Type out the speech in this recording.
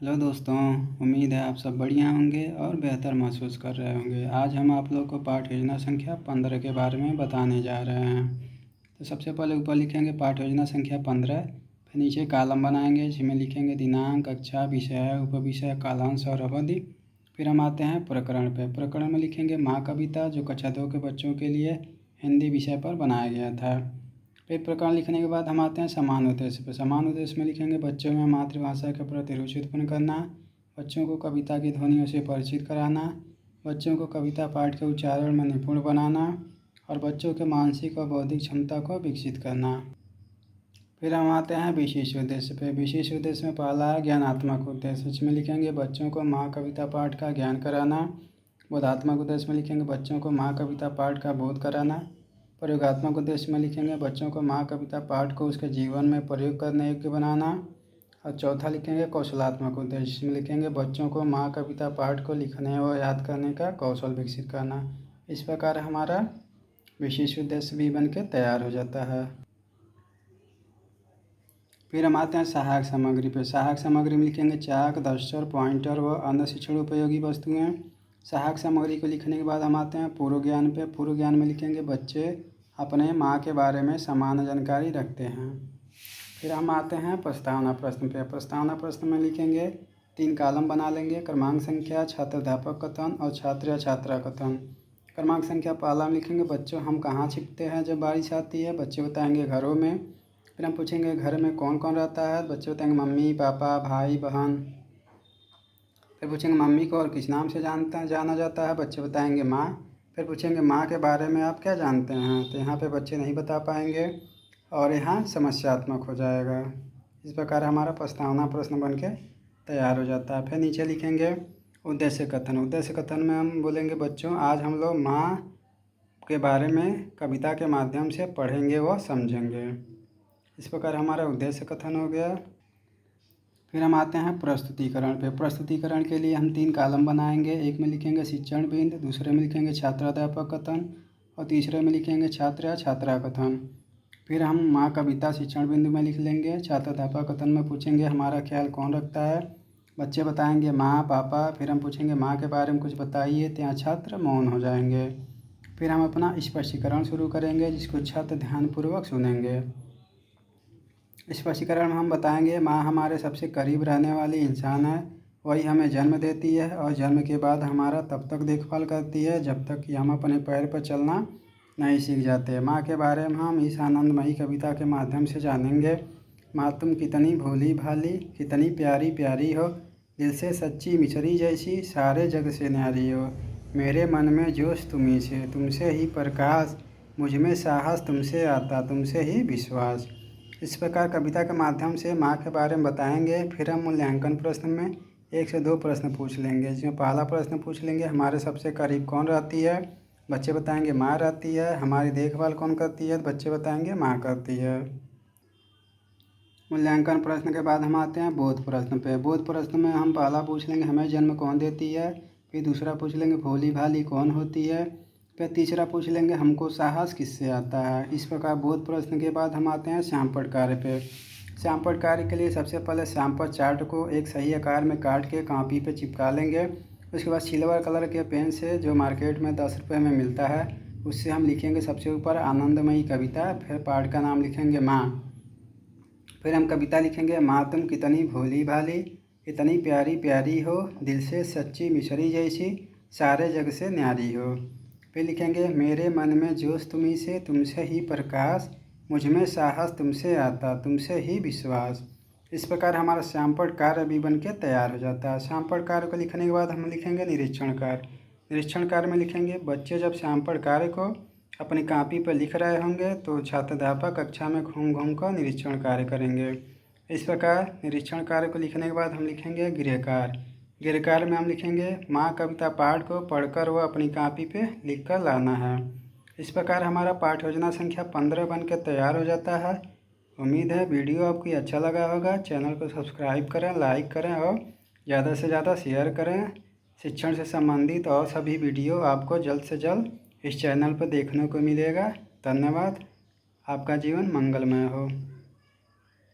Hello दोस्तों। उम्मीद है आप सब बढ़िया होंगे और बेहतर महसूस कर रहे होंगे। आज हम आप लोग को पाठ योजना संख्या 15 के बारे में बताने जा रहे हैं। तो सबसे पहले ऊपर लिखेंगे पाठ योजना संख्या 15। फिर नीचे कॉलम बनाएंगे जिसमें लिखेंगे दिनांक, कक्षा, विषय, उपविषय, कालांश और अवधि। फिर हम आते हैं प्रकरण पे। प्रकरण में लिखेंगे माँ कविता, जो कक्षा 2 के बच्चों के लिए हिंदी विषय पर बनाया गया था। फिर प्रकरण लिखने के बाद हम आते हैं समान उद्देश्य पर। समान उद्देश्य में लिखेंगे बच्चों में मातृभाषा के प्रति रुचि उत्पन्न करना, बच्चों को कविता की ध्वनियों से परिचित कराना, बच्चों को कविता पाठ के उच्चारण में निपुण बनाना और बच्चों के मानसिक और बौद्धिक क्षमता को विकसित करना। फिर हम आते हैं विशेष उद्देश्य पे। विशेष उद्देश्य में पहला है ज्ञानात्मक उद्देश्य। इसमें लिखेंगे बच्चों को माँ कविता पाठ का ज्ञान कराना। बोधात्मक उद्देश्य में लिखेंगे बच्चों को माँ कविता पाठ का बोध कराना। प्रयोगात्मक उद्देश्य में लिखेंगे बच्चों को माँ कविता पाठ को उसके जीवन में प्रयोग करने योग्य बनाना। और चौथा लिखेंगे कौशलात्मक उद्देश्य। इसमें लिखेंगे बच्चों को माँ कविता पाठ को लिखने व याद करने का कौशल विकसित करना। इस प्रकार हमारा विशेष उद्देश्य भी बन के तैयार हो जाता है। फिर हम आते हैं सहायक सामग्री पे। सहायक सामग्री में लिखेंगे चाक, डस्टर, पॉइंटर व अन्य शिक्षण उपयोगी वस्तुएं। सहायक सामग्री को लिखने के बाद हम आते हैं पूर्व ज्ञान पे। पूर्व ज्ञान में लिखेंगे बच्चे अपने माँ के बारे में सामान्य जानकारी रखते हैं। फिर हम आते हैं प्रस्तावना प्रश्न पे। प्रस्तावना प्रश्न में लिखेंगे 3 कॉलम बना लेंगे, क्रमांक संख्या, छात्र अध्यापक कथन और छात्र या छात्रा कथन। क्रमांक संख्या पहला में लिखेंगे बच्चों हम कहाँ छिपते हैं जब बारिश आती है। बच्चे बताएंगे घरों में। फिर हम पूछेंगे घर में कौन कौन रहता है। बच्चे बताएंगे मम्मी, पापा, भाई, बहन। फिर पूछेंगे मम्मी को और किस नाम से जाना जाता है। बच्चे बताएंगे माँ। फिर पूछेंगे माँ के बारे में आप क्या जानते हैं। तो यहाँ पे बच्चे नहीं बता पाएंगे और यहाँ समस्यात्मक हो जाएगा। इस प्रकार हमारा प्रस्तावना प्रश्न बन के तैयार हो जाता है। फिर नीचे लिखेंगे उद्देश्य कथन। उद्देश्य कथन में हम बोलेंगे बच्चों आज हम लोग माँ के बारे में कविता के माध्यम से पढ़ेंगे व समझेंगे। इस प्रकार हमारा उद्देश्य कथन हो गया। फिर हम आते हैं प्रस्तुतिकरण पे। प्रस्तुतिकरण के लिए हम 3 कॉलम बनाएंगे। एक में लिखेंगे शिक्षण बिंद, दूसरे में लिखेंगे छात्र अध्यापक कथन और तीसरे में लिखेंगे छात्र या छात्रा कथन। फिर हम माँ कविता शिक्षण बिंदु में लिख लेंगे। छात्र अध्यापक कथन में पूछेंगे हमारा ख्याल कौन रखता है। बच्चे बताएंगे माँ, पापा। फिर हम पूछेंगे माँ के बारे में कुछ बताइए, तो यहाँ छात्र मौन हो जाएंगे। फिर हम अपना स्पष्टीकरण शुरू करेंगे जिसको छात्र ध्यानपूर्वक सुनेंगे। स्पष्टीकरण में हम बताएंगे माँ हमारे सबसे करीब रहने वाली इंसान है। वही हमें जन्म देती है और जन्म के बाद हमारा तब तक देखभाल करती है जब तक कि हम अपने पैर पर चलना नहीं सीख जाते। माँ के बारे में हम इस आनंदमयी कविता के माध्यम से जानेंगे। माँ तुम कितनी भोली भाली, कितनी प्यारी प्यारी हो, दिल से सच्ची मिसरी जैसी, सारे जग से न्यारी हो। मेरे मन में जोश तुम्ही से, तुमसे ही प्रकाश, मुझ में साहस तुमसे आता, तुमसे ही विश्वास। इस प्रकार कविता के माध्यम से माँ के बारे में बताएंगे। फिर हम मूल्यांकन प्रश्न में 1 से 2 प्रश्न पूछ लेंगे। जिसमें पहला प्रश्न पूछ लेंगे हमारे सबसे करीब कौन रहती है। बच्चे बताएंगे माँ रहती है। हमारी देखभाल कौन करती है। बच्चे बताएंगे माँ करती है। मूल्यांकन प्रश्न के बाद हम आते हैं बोध प्रश्न पे। बोध प्रश्न में हम पहला पूछ लेंगे हमें जन्म कौन देती है। फिर दूसरा पूछ लेंगे भोली भाली कौन होती है। फिर तीसरा पूछ लेंगे हमको साहस किससे आता है। इस प्रकार बोध प्रश्न के बाद हम आते हैं श्यामपट्ट कार्य पे। श्यामपट्ट कार्य के लिए सबसे पहले श्यामपट्ट चार्ट को एक सही आकार में काट के कॉपी पे चिपका लेंगे। उसके बाद सिल्वर कलर के पेन से जो मार्केट में 10 रुपये में मिलता है उससे हम लिखेंगे सबसे ऊपर आनंदमयी कविता। फिर पाठ का नाम लिखेंगे माँ। फिर हम कविता लिखेंगे माँ तुम कितनी भोली भाली, कितनी प्यारी प्यारी हो, दिल से सच्ची मिसरी जैसी, सारे जग से न्यारी हो। फिर लिखेंगे मेरे मन में जोश तुम्ही से, तुमसे ही प्रकाश, मुझ में साहस तुमसे आता, तुमसे ही विश्वास। इस प्रकार हमारा श्यामपट्ट कार्य भी बन के तैयार हो जाता है। श्यामपट्ट कार्य को लिखने के बाद हम लिखेंगे निरीक्षण कार्य। निरीक्षण कार्य में लिखेंगे बच्चे जब श्यामपट्ट कार्य को अपनी कॉपी पर लिख रहे होंगे तो छात्र अध्यापक कक्षा में घूम घूम कर निरीक्षण कार्य करेंगे। इस प्रकार निरीक्षण कार्य को लिखने के बाद हम लिखेंगे गृह कार्य। गृह कार्य में हम लिखेंगे माँ कविता पाठ को पढ़कर वह अपनी कॉपी पे लिख कर लाना है। इस प्रकार हमारा पाठ योजना संख्या 15 बन के तैयार हो जाता है। उम्मीद है वीडियो आपको अच्छा लगा होगा। चैनल को सब्सक्राइब करें, लाइक करें और ज़्यादा से ज़्यादा शेयर करें। शिक्षण से संबंधित और सभी वीडियो आपको जल्द से जल्द इस चैनल पर देखने को मिलेगा। धन्यवाद। आपका जीवन मंगलमय हो।